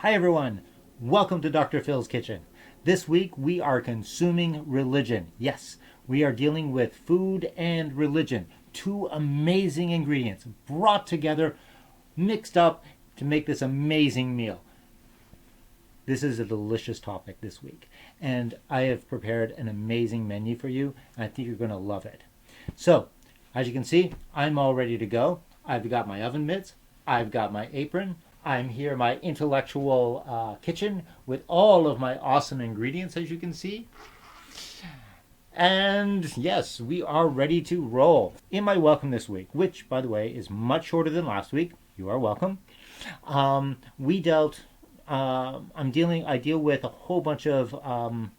Hi everyone, welcome to Dr. Phil's Kitchen. This week we are consuming religion. Yes, we are dealing with food and religion. Two amazing ingredients brought together, mixed up to make this amazing meal. This is a delicious topic this week, and I have prepared an amazing menu for you, and I think you're going to love it. So, as you can see, I'm all ready to go. I've got my oven mitts, I've got my apron, I'm here in my intellectual kitchen with all of my awesome ingredients, as you can see. And yes, we are ready to roll. In my welcome this week, which, by the way, is much shorter than last week, you are welcome. I deal with a whole bunch of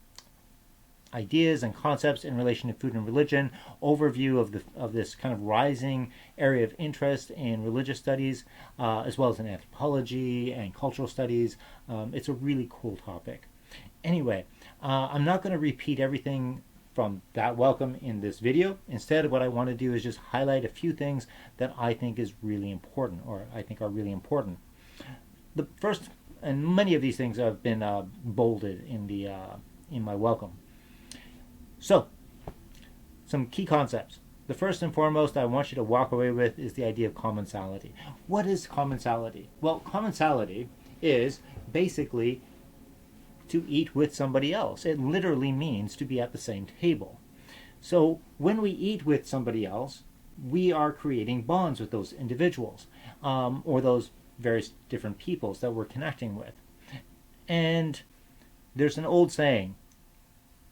ideas and concepts in relation to food and religion, overview of this kind of rising area of interest in religious studies, as well as in anthropology and cultural studies. It's a really cool topic. Anyway, I'm not going to repeat everything from that welcome in this video. Instead, what I want to do is just highlight a few things that I think is really important, or I think are really important. The first, and many of these things have been bolded in my welcome. So, some key concepts. The first and foremost I want you to walk away with is the idea of commensality. What is commensality? Well, commensality is basically to eat with somebody else. It literally means to be at the same table. So when we eat with somebody else, we are creating bonds with those individuals, or those various different peoples that we're connecting with. And there's an old saying,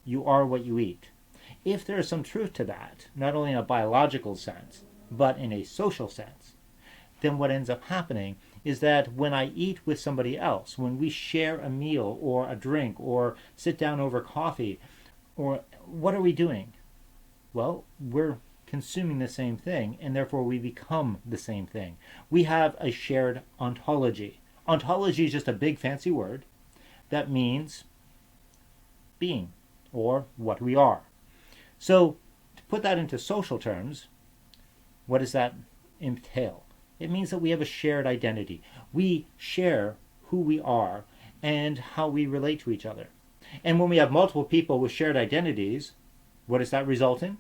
you are what you eat. If there is some truth to that, not only in a biological sense, but in a social sense, then what ends up happening is that when I eat with somebody else, when we share a meal or a drink or sit down over coffee, or what are we doing? Well, we're consuming the same thing, and therefore we become the same thing. We have a shared ontology. Ontology is just a big fancy word that means being, or what we are. So, to put that into social terms, what does that entail? It means that we have a shared identity. We share who we are and how we relate to each other. And when we have multiple people with shared identities, what does that result in?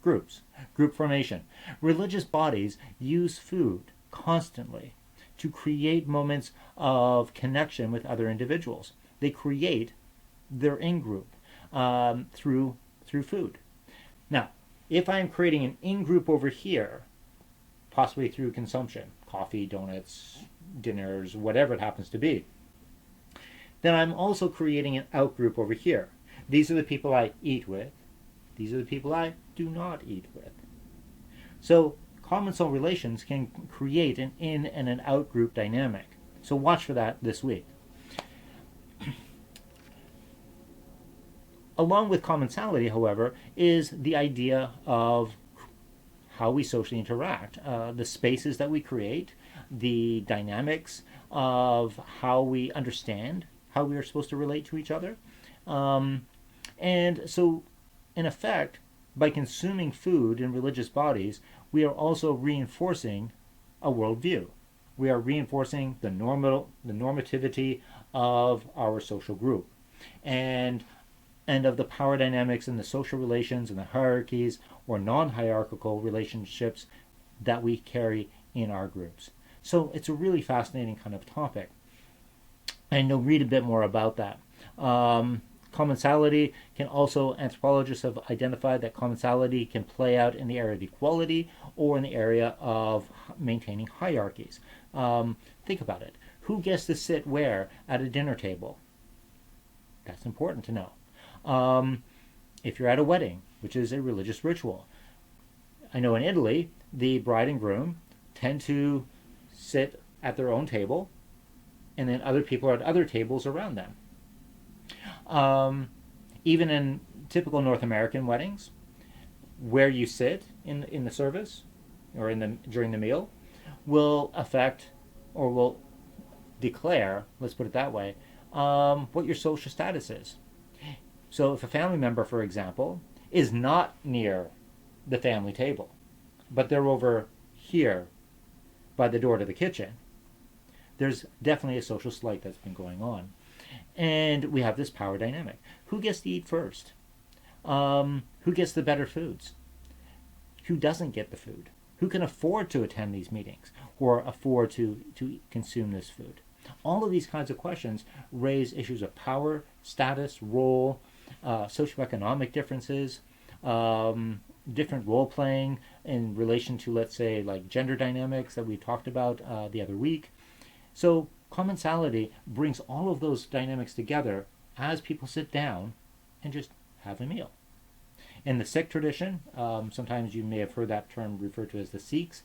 Groups, group formation. Religious bodies use food constantly to create moments of connection with other individuals. They create their in-group through food. Now, if I'm creating an in-group over here, possibly through consumption, coffee, donuts, dinners, whatever it happens to be, then I'm also creating an out-group over here. These are the people I eat with. These are the people I do not eat with. So commensal relations can create an in and an out-group dynamic. So watch for that this week. Along with commensality, however, is the idea of how we socially interact, the spaces that we create, the dynamics of how we understand how we are supposed to relate to each other. And so, in effect, by consuming food in religious bodies, we are also reinforcing a worldview. We are reinforcing the normativity of our social group. And of the power dynamics and the social relations and the hierarchies or non-hierarchical relationships that we carry in our groups. So it's a really fascinating kind of topic. And you'll read a bit more about that. Commensality can also, anthropologists have identified that commensality can play out in the area of equality or in the area of maintaining hierarchies. Think about it. Who gets to sit where at a dinner table? That's important to know. If you're at a wedding, which is a religious ritual. I know in Italy, the bride and groom tend to sit at their own table, and then other people are at other tables around them. Even in typical North American weddings, where you sit in the service or during the meal will affect or will declare, let's put it that way, what your social status is. So if a family member, for example, is not near the family table, but they're over here by the door to the kitchen, there's definitely a social slight that's been going on. And we have this power dynamic. Who gets to eat first? Who gets the better foods? Who doesn't get the food? Who can afford to attend these meetings or afford to consume this food? All of these kinds of questions raise issues of power, status, role, socioeconomic differences, different role playing in relation to, let's say, like gender dynamics that we talked about the other week. So commensality brings all of those dynamics together as people sit down and just have a meal. In the Sikh tradition, sometimes you may have heard that term referred to as the Sikhs,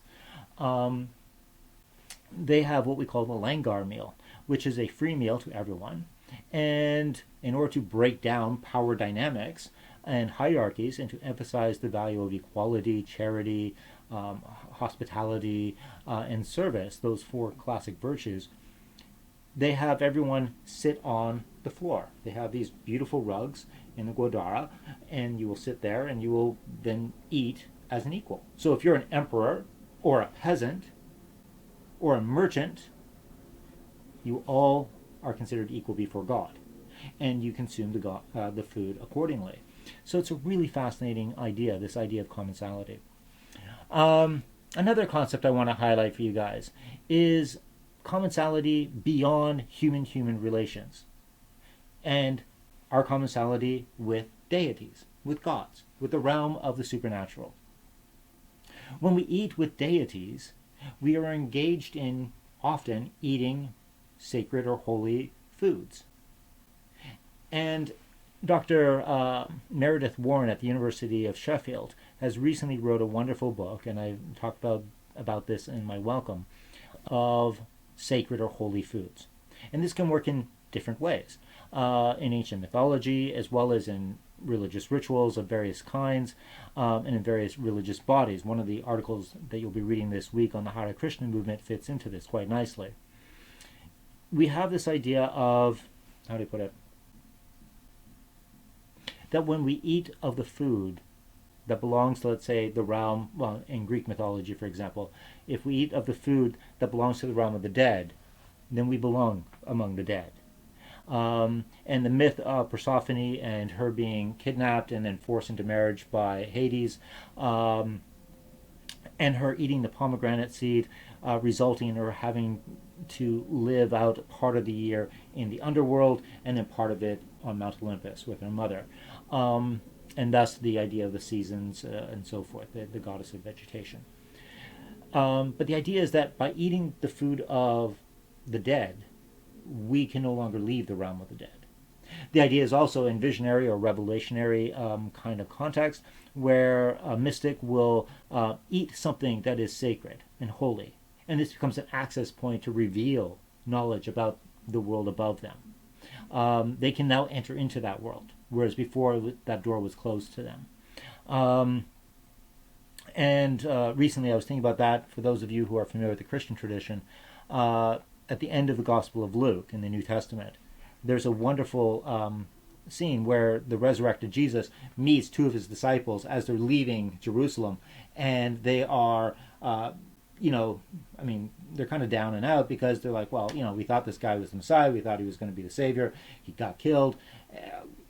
they have what we call the langar meal, which is a free meal to everyone. And in order to break down power dynamics and hierarchies and to emphasize the value of equality, charity, hospitality, and service, those four classic virtues, they have everyone sit on the floor. They have these beautiful rugs in the Gurdwara, and you will sit there and you will then eat as an equal. So if you're an emperor or a peasant or a merchant, you all are considered equal before God, and you consume the food accordingly. So it's a really fascinating idea, this idea of commensality. Another concept I want to highlight for you guys is commensality beyond human-human relations, and our commensality with deities, with gods, with the realm of the supernatural. When we eat with deities, we are engaged in often eating sacred or holy foods. And Dr. Meredith Warren at the University of Sheffield has recently wrote a wonderful book, and I talked about this in my welcome, of sacred or holy foods. And this can work in different ways, in ancient mythology as well as in religious rituals of various kinds, and in various religious bodies. One of the articles that you'll be reading this week on the Hare Krishna movement fits into this quite nicely. We have this idea of, how do you put it, that when we eat of the food that belongs to, let's say, the realm, well, in Greek mythology, for example, if we eat of the food that belongs to the realm of the dead, then we belong among the dead. And the myth of Persephone and her being kidnapped and then forced into marriage by Hades, and her eating the pomegranate seed, resulting in her having to live out part of the year in the underworld and then part of it on Mount Olympus with her mother. And thus the idea of the seasons and so forth, the goddess of vegetation. But the idea is that by eating the food of the dead, we can no longer leave the realm of the dead. The idea is also in visionary or revelationary kind of context, where a mystic will eat something that is sacred and holy, and this becomes an access point to reveal knowledge about the world above them. They can now enter into that world, whereas before that door was closed to them. And recently I was thinking about that, for those of you who are familiar with the Christian tradition, at the end of the Gospel of Luke in the New Testament, there's a wonderful scene where the resurrected Jesus meets two of his disciples as they're leaving Jerusalem, and they are, they're kind of down and out because they're like, well, we thought this guy was the Messiah, we thought he was going to be the Savior, he got killed,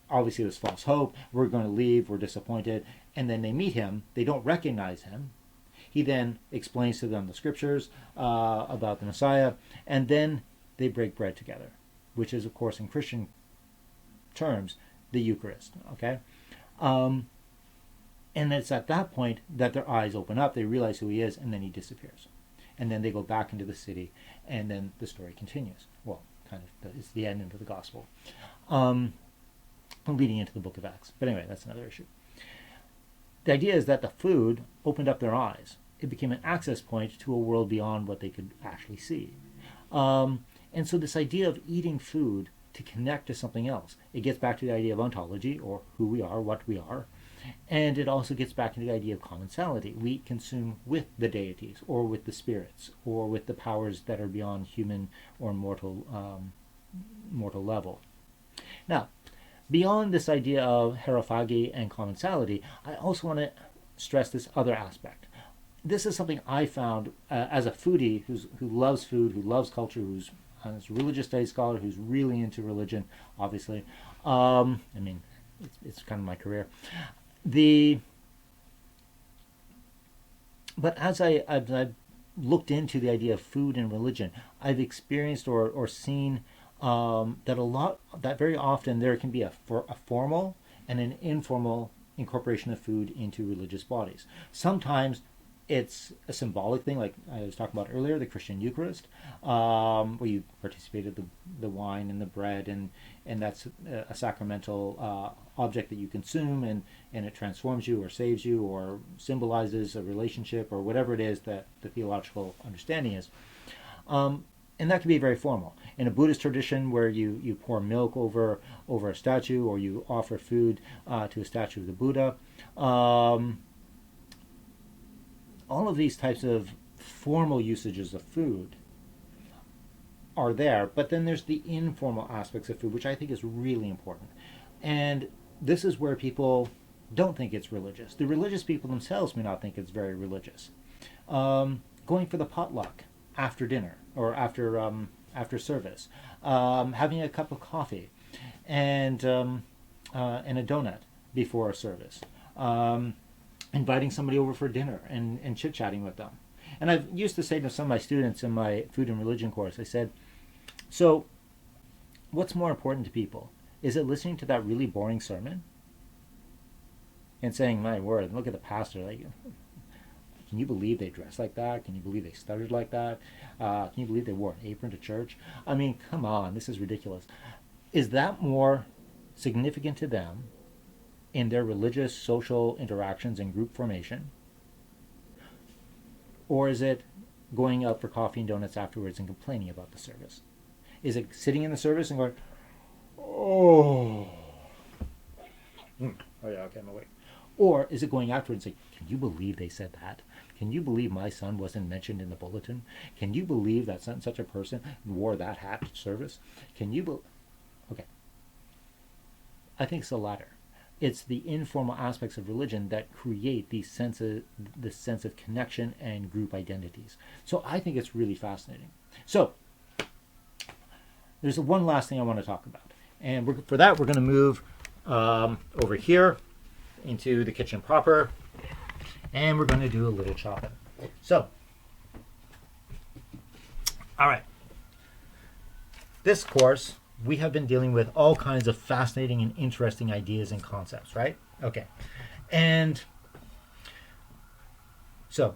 obviously there's false hope, we're going to leave, we're disappointed, and then they meet him, they don't recognize him. He then explains to them the scriptures about the Messiah, and then they break bread together, which is, of course, in Christian terms, the Eucharist. Okay, and it's at that point that their eyes open up, they realize who he is, and then he disappears. And then they go back into the city, and then the story continues. Well, kind of, it's the end of the gospel, leading into the book of Acts. But anyway, that's another issue. The idea is that the food opened up their eyes. It became an access point to a world beyond what they could actually see. And so this idea of eating food to connect to something else, it gets back to the idea of ontology, or who we are, what we are. And it also gets back to the idea of commensality. We consume with the deities, or with the spirits, or with the powers that are beyond human or mortal level. Now, beyond this idea of heirophagy and commensality, I also want to stress this other aspect. this is something I found as a foodie who loves food, who loves culture, who's a religious studies scholar, who's really into religion, obviously. I mean, it's kind of my career. The But as I've looked into the idea of food and religion, I've experienced or seen that very often there can be a formal and an informal incorporation of food into religious bodies. Sometimes it's a symbolic thing, like I was talking about earlier, the Christian Eucharist, where you participated the wine and the bread, and that's a sacramental object that you consume, and it transforms you or saves you or symbolizes a relationship or whatever it is that the theological understanding is. And that can be very formal. In a Buddhist tradition where you pour milk over a statue, or you offer food to a statue of the Buddha, all of these types of formal usages of food are there, but then there's the informal aspects of food, which I think is really important. And this is where people don't think it's religious. The religious people themselves may not think it's very religious. Going for the potluck after dinner or after service, having a cup of coffee and a donut before a service, inviting somebody over for dinner and chit-chatting with them. And I used to say to some of my students in my food and religion course, I said, so what's more important to people? Is it listening to that really boring sermon and saying, my word, look at the pastor, like, can you believe they dressed like that? Can you believe they stuttered like that? Can you believe they wore an apron to church? I mean, come on, this is ridiculous. Is that more significant to them in their religious, social interactions and group formation? Or is it going out for coffee and donuts afterwards and complaining about the service? Is it sitting in the service and going, oh, oh yeah, okay, I'm awake. Or is it going afterwards and saying, can you believe they said that? Can you believe my son wasn't mentioned in the bulletin? Can you believe that such a person wore that hat to service? Can you okay. I think it's the latter. It's the informal aspects of religion that create this sense of connection and group identities. So I think it's really fascinating. So there's one last thing I want to talk about. And for that, we're going to move over here into the kitchen proper. And we're going to do a little chopping. So, all right. This course, we have been dealing with all kinds of fascinating and interesting ideas and concepts, right? Okay. And so,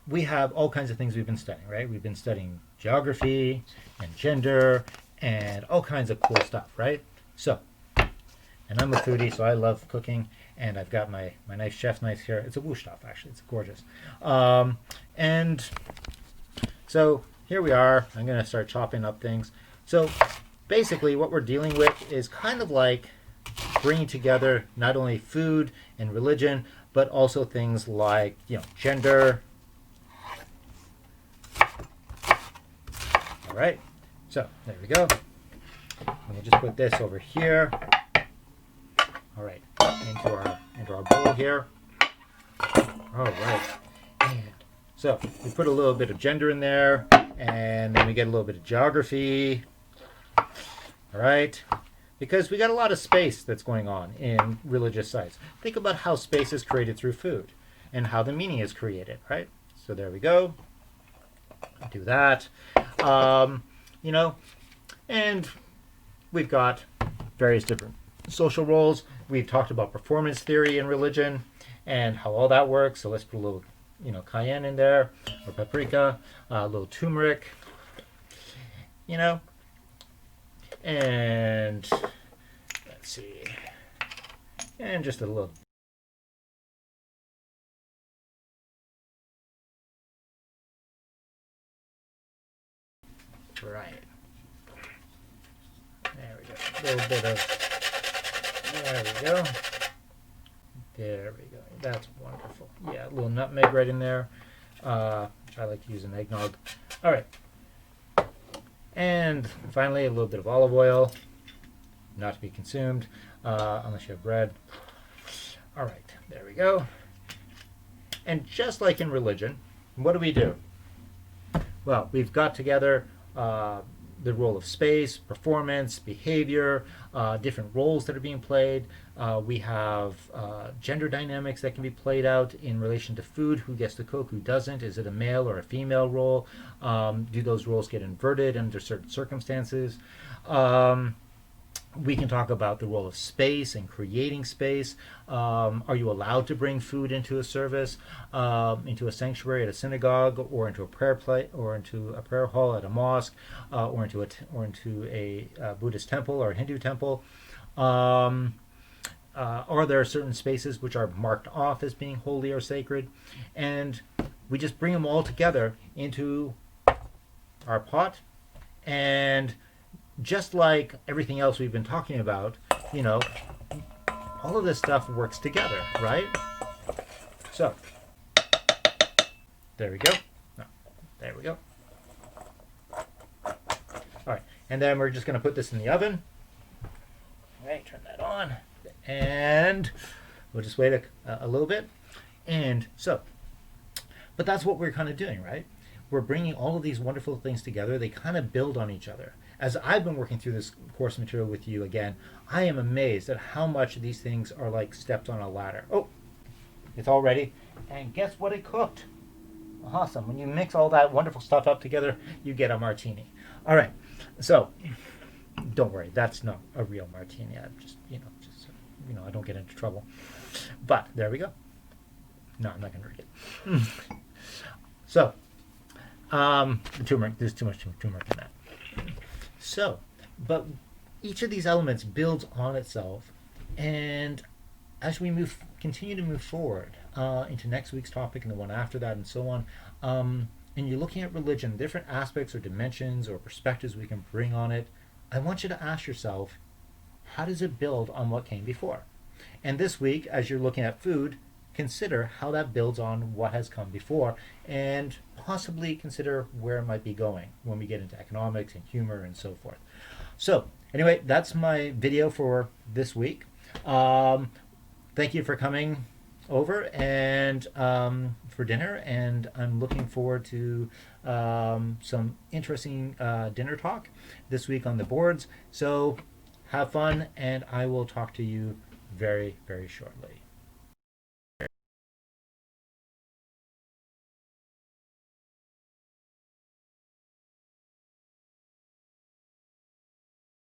we have all kinds of things we've been studying, right? We've been studying geography and gender and all kinds of cool stuff, right? So, and I'm a foodie, so I love cooking. And I've got my nice chef knife here. It's a Wusthof, actually. It's gorgeous. And so here we are. I'm going to start chopping up things. So basically what we're dealing with is kind of like bringing together not only food and religion, but also things like, gender. All right. So there we go. And we'll just put this over here. All right, into our bowl here. All right, and so we put a little bit of gender in there, and then we get a little bit of geography. All right, because we got a lot of space that's going on in religious sites. Think about how space is created through food, and how the meaning is created. Right. So there we go. Do that. And we've got various different social roles. We've talked about performance theory in religion and how all that works. So let's put a little, cayenne in there, or paprika, a little turmeric, and let's see, and just a little. Right. There we go. A little bit of. There we go. There we go. That's wonderful. Yeah, a little nutmeg right in there, which I like to use in eggnog. All right. And finally, a little bit of olive oil, not to be consumed unless you have bread. All right, there we go. And just like in religion, what do? Well, we've got together the role of space, performance, behavior, different roles that are being played. We have gender dynamics that can be played out in relation to food. Who gets to cook, who doesn't? Is it a male or a female role? Do those roles get inverted under certain circumstances? We can talk about the role of space and creating space. Are you allowed to bring food into a service, into a sanctuary at a synagogue, or into a or into a prayer hall at a mosque, or into a Buddhist temple or a Hindu temple? Are there certain spaces which are marked off as being holy or sacred? And we just bring them all together into our pot, and just like everything else we've been talking about, all of this stuff works together, right? So, there we go. No, there we go. All right, and then we're just going to put this in the oven. All right, turn that on, and we'll just wait a little bit. And so, but that's what we're kind of doing, right? We're bringing all of these wonderful things together. They kind of build on each other. As I've been working through this course material with you again, I am amazed at how much these things are like steps on a ladder. Oh, it's all ready. And guess what it cooked? Awesome. When you mix all that wonderful stuff up together, you get a martini. All right. So, don't worry. That's not a real martini. I just, I don't get into trouble. But there we go. No, I'm not going to drink it. So, there's too much turmeric in that. So, but each of these elements builds on itself, and as we continue to move forward into next week's topic and the one after that and so on, and you're looking at religion, different aspects or dimensions or perspectives we can bring on it, I want you to ask yourself, how does it build on what came before? And this week, as you're looking at food, consider how that builds on what has come before, and possibly consider where it might be going when we get into economics and humor and so forth. So anyway, that's my video for this week. Thank you for coming over and for dinner, and I'm looking forward to some interesting dinner talk this week on the boards. So have fun, and I will talk to you very, very shortly.